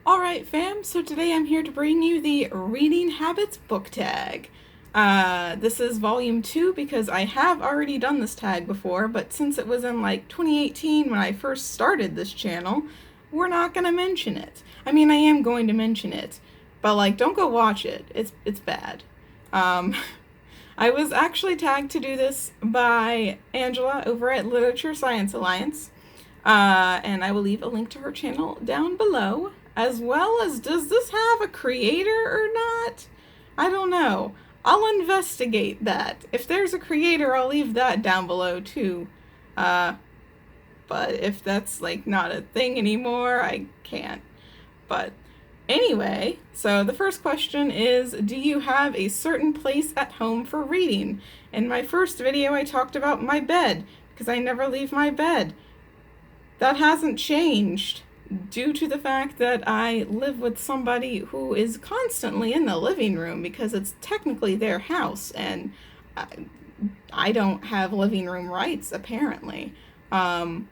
Alright fam, so today I'm here to bring you the Reading Habits book tag. This is volume 2 because I have already done this tag before, but since it was in like 2018 when I first started this channel, we're not going to mention it. I mean, I am going to mention it, but like, don't go watch it. It's bad. I was actually tagged to do this by Angela over at Literature Science Alliance, and I will leave a link to her channel down below. As well as, does this have a creator or not? I don't know. I'll investigate that. If there's a creator, I'll leave that down below too. But if that's like not a thing anymore, I can't. But anyway, so the first question is, do you have a certain place at home for reading? In my first video, I talked about my bed, because I never leave my bed. That hasn't changed, due to the fact that I live with somebody who is constantly in the living room because it's technically their house, and I don't have living room rights, apparently. I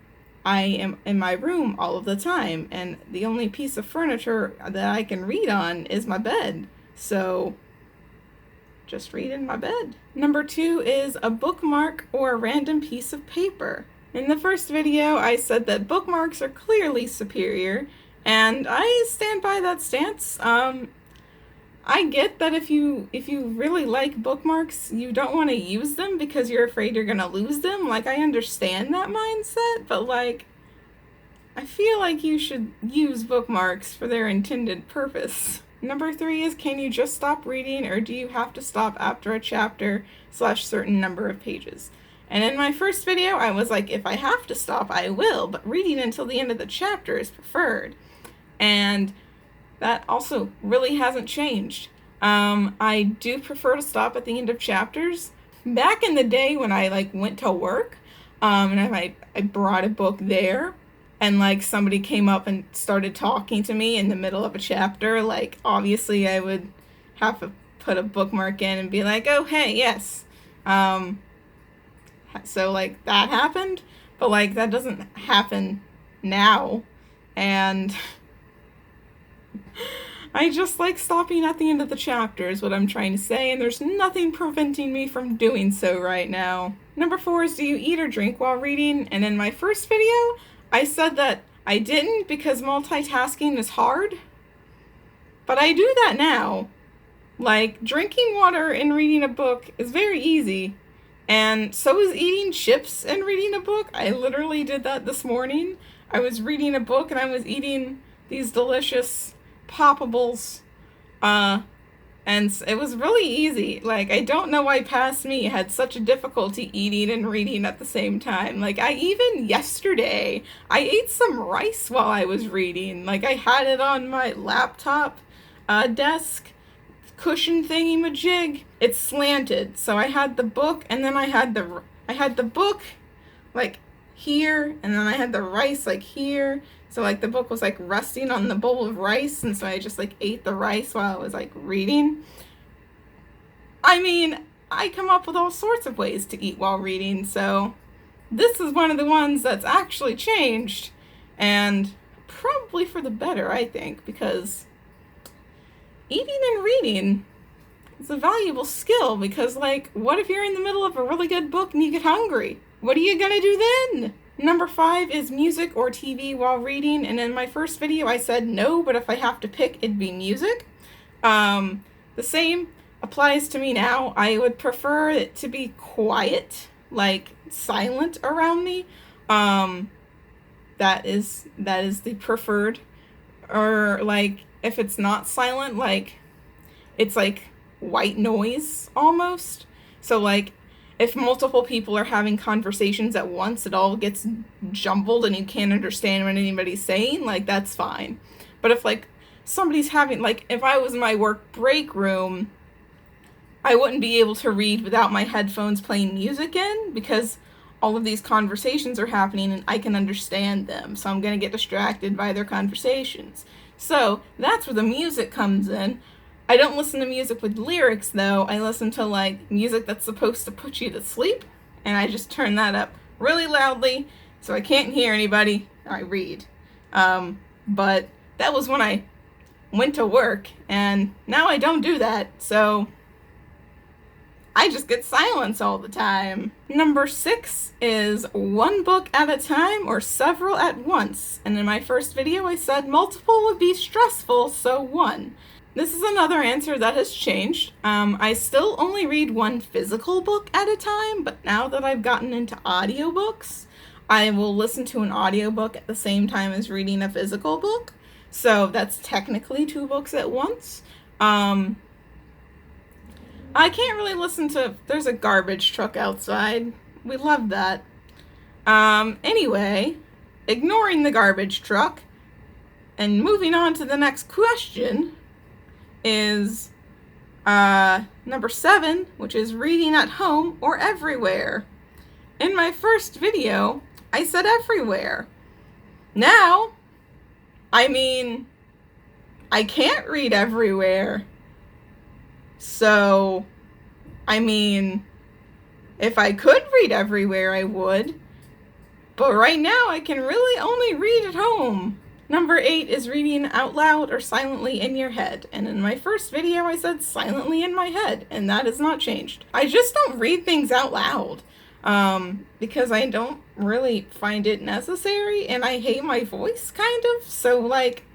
am in my room all of the time, and the only piece of furniture that I can read on is my bed, so just read in my bed. Number 2 is a bookmark or a random piece of paper. In the first video, I said that bookmarks are clearly superior, and I stand by that stance. I get that if you really like bookmarks, you don't want to use them because you're afraid you're gonna lose them. Like, I understand that mindset, but like, I feel like you should use bookmarks for their intended purpose. Number 3 is, can you just stop reading, or do you have to stop after a chapter / certain number of pages? And in my first video, I was like, if I have to stop, I will, but reading until the end of the chapter is preferred. And that also really hasn't changed. I do prefer to stop at the end of chapters. Back in the day when I like went to work, and I brought a book there, and like somebody came up and started talking to me in the middle of a chapter, like obviously I would have to put a bookmark in and be like, oh hey, yes. So like that happened, but like that doesn't happen now, and I just like stopping at the end of the chapter is what I'm trying to say, and there's nothing preventing me from doing so right now. Number 4 is, do you eat or drink while reading? And in my first video, I said that I didn't because multitasking is hard, but I do that now. Like, drinking water and reading a book is very easy. And so is eating chips and reading a book. I literally did that this morning. I was reading a book and I was eating these delicious poppables. And it was really easy. Like, I don't know why past me had such a difficulty eating and reading at the same time. Like, even yesterday, I ate some rice while I was reading. Like, I had it on my laptop desk cushion thingy-majig. It's slanted, so I had the book, and then I had the book like here, and then I had the rice like here, so like the book was like resting on the bowl of rice, and so I just like ate the rice while I was like reading. I mean, I come up with all sorts of ways to eat while reading, so this is one of the ones that's actually changed, and probably for the better, I think, because eating and reading is a valuable skill, because like, what if you're in the middle of a really good book and you get hungry? What are you gonna do then? Number 5 is music or TV while reading, and in my first video I said no, but if I have to pick, it'd be music. The same applies to me now. I would prefer it to be quiet, like silent around me. That is the preferred. Or like, if it's not silent, like it's like white noise almost. So like, if multiple people are having conversations at once, it all gets jumbled and you can't understand what anybody's saying, like that's fine. But if like somebody's having, like if I was in my work break room, I wouldn't be able to read without my headphones playing music in, because all of these conversations are happening and I can understand them, so I'm gonna get distracted by their conversations. So that's where the music comes in. I don't listen to music with lyrics though. I listen to like music that's supposed to put you to sleep, and I just turn that up really loudly so I can't hear anybody. I read. But that was when I went to work, and now I don't do that, so I just get silence all the time. Number 6 is one book at a time or several at once. And in my first video I said multiple would be stressful, so one. This is another answer that has changed. I still only read one physical book at a time, but now that I've gotten into audiobooks, I will listen to an audiobook at the same time as reading a physical book. So that's technically 2 books at once. I can't really listen to... There's a garbage truck outside. We love that. Anyway, ignoring the garbage truck and moving on to the next question is number 7, which is reading at home or everywhere. In my first video, I said everywhere. Now, I mean, I can't read everywhere. So, I mean, if I could read everywhere, I would. But right now, I can really only read at home. Number 8 is reading out loud or silently in your head. And in my first video, I said silently in my head, and that has not changed. I just don't read things out loud because I don't really find it necessary, and I hate my voice, kind of. So, like,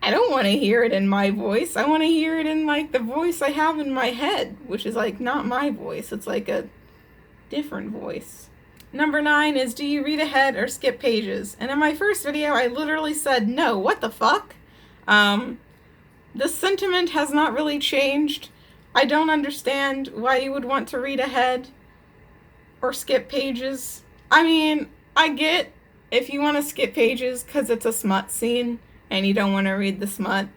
I don't want to hear it in my voice. I want to hear it in, like, the voice I have in my head, which is, like, not my voice. It's, like, a different voice. Number 9 is, do you read ahead or skip pages? And in my first video, I literally said, no, what the fuck? The sentiment has not really changed. I don't understand why you would want to read ahead or skip pages. I mean, I get if you want to skip pages because it's a smut scene and you don't want to read the smut.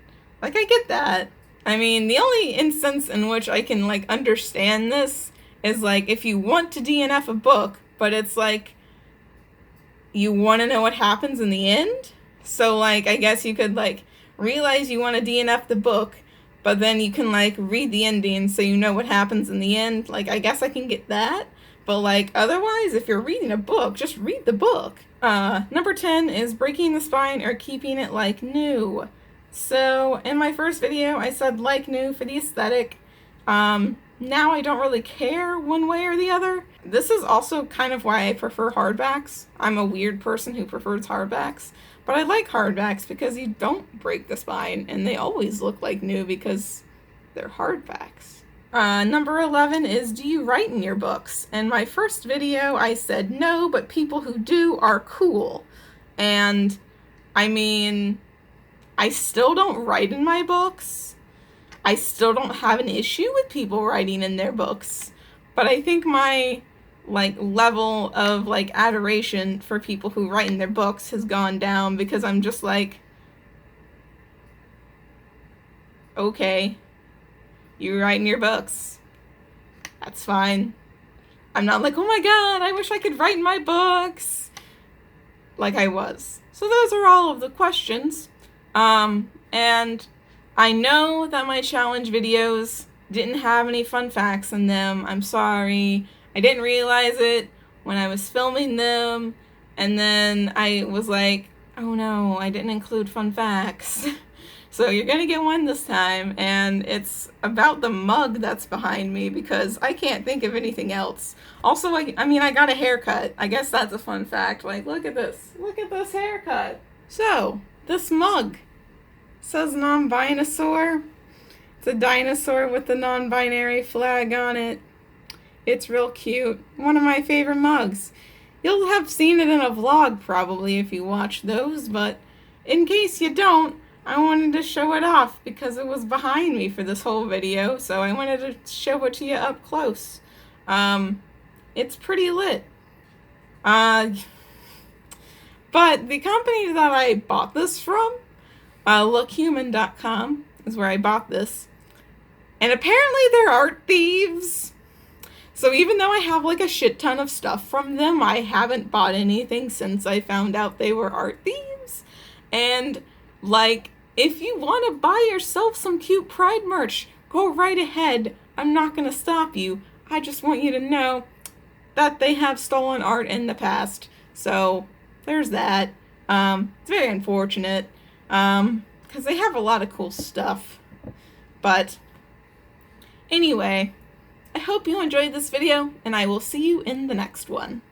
Like, I get that. I mean, the only instance in which I can, like, understand this is, like, if you want to DNF a book, but it's like, you want to know what happens in the end? So, like, I guess you could, like, realize you want to DNF the book, but then you can, like, read the ending so you know what happens in the end. Like, I guess I can get that. But, like, otherwise, if you're reading a book, just read the book. Number 10 is breaking the spine or keeping it like new. So, in my first video, I said like new for the aesthetic. Now I don't really care one way or the other. This is also kind of why I prefer hardbacks. I'm a weird person who prefers hardbacks. But I like hardbacks because you don't break the spine, and they always look like new because they're hardbacks. Number 11 is, do you write in your books? In my first video, I said no, but people who do are cool. And, I mean, I still don't write in my books. I still don't have an issue with people writing in their books. But I think my, like, level of, like, adoration for people who write in their books has gone down because I'm just like, okay, you write in your books. That's fine. I'm not like, oh my god, I wish I could write in my books. Like I was. So those are all of the questions. And I know that my challenge videos didn't have any fun facts in them. I'm sorry. I didn't realize it when I was filming them. And then I was like, oh no, I didn't include fun facts. So you're gonna get one this time, and it's about the mug that's behind me because I can't think of anything else. Also, I mean, I got a haircut. I guess that's a fun fact. Like, look at this. Look at this haircut. So, this mug says non-binosaur. It's a dinosaur with the non-binary flag on it. It's real cute. One of my favorite mugs. You'll have seen it in a vlog probably if you watch those, but in case you don't, I wanted to show it off because it was behind me for this whole video, so I wanted to show it to you up close. It's pretty lit. But the company that I bought this from, lookhuman.com, is where I bought this. And apparently they're art thieves. So even though I have like a shit ton of stuff from them, I haven't bought anything since I found out they were art thieves. And like, if you want to buy yourself some cute Pride merch, go right ahead. I'm not going to stop you. I just want you to know that they have stolen art in the past. So there's that. It's very unfortunate. Kind because they have a lot of cool stuff. But anyway, I hope you enjoyed this video, and I will see you in the next one.